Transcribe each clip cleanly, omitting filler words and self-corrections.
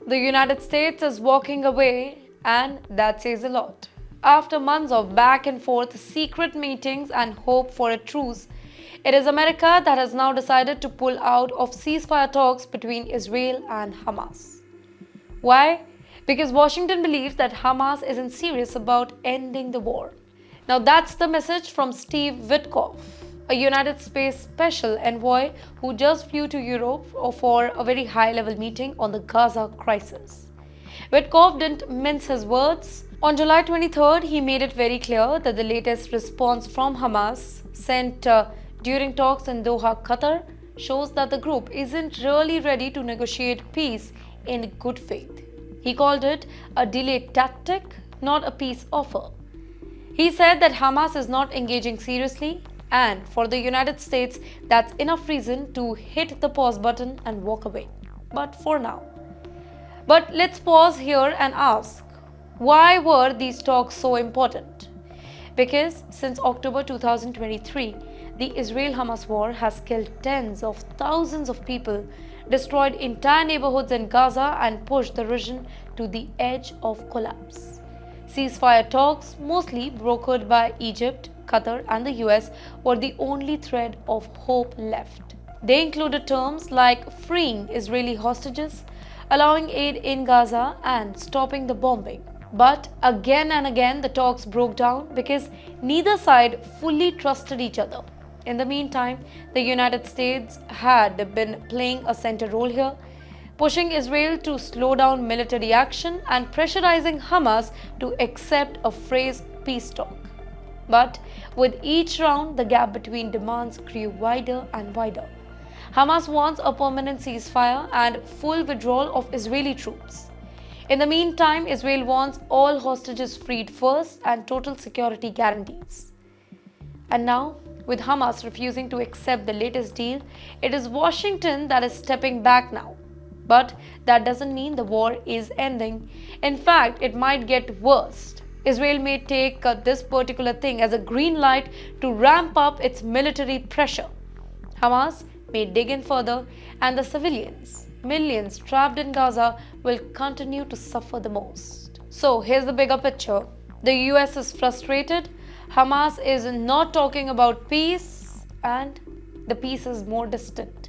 The United States is walking away, and that says a lot. After months of back and forth, secret meetings, and hope for a truce, it is America that has now decided to pull out of ceasefire talks between Israel and Hamas. Why? Because Washington believes that Hamas isn't serious about ending the war. Now, that's the message from Steve Witkoff, a United States special envoy who just flew to Europe for a very high-level meeting on the Gaza crisis. Witkoff didn't mince his words. On July 23rd, he made it very clear that the latest response from Hamas, sent during talks in Doha, Qatar, shows that the group isn't really ready to negotiate peace in good faith. He called it a delayed tactic, not a peace offer. He said that Hamas is not engaging seriously, and for the United States, that's enough reason to hit the pause button and walk away. But for now. But let's pause here and ask, why were these talks so important? Because since October 2023, the Israel-Hamas war has killed tens of thousands of people, destroyed entire neighborhoods in Gaza, and pushed the region to the edge of collapse. Ceasefire talks, mostly brokered by Egypt, Qatar, and the US, were the only thread of hope left. They included terms like freeing Israeli hostages, allowing aid in Gaza, and stopping the bombing. But again and again, the talks broke down because neither side fully trusted each other. In the meantime, the United States had been playing a center role here, pushing Israel to slow down military action and pressurizing Hamas to accept a phrased peace talk. But with each round, the gap between demands grew wider and wider. Hamas wants a permanent ceasefire and full withdrawal of Israeli troops. In the meantime, Israel wants all hostages freed first and total security guarantees. And now, with Hamas refusing to accept the latest deal, it is Washington that is stepping back now. But that doesn't mean the war is ending. In fact, it might get worse. Israel may take this particular thing as a green light to ramp up its military pressure. Hamas may dig in further, and the civilians, millions trapped in Gaza, will continue to suffer the most. So here's the bigger picture. The US is frustrated, Hamas is not talking about peace, and the peace is more distant.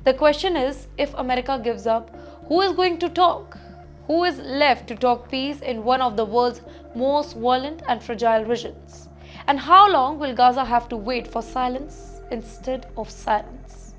The question is, if America gives up, who is going to talk? Who is left to talk peace in one of the world's most violent and fragile regions? And how long will Gaza have to wait for silence instead of silence?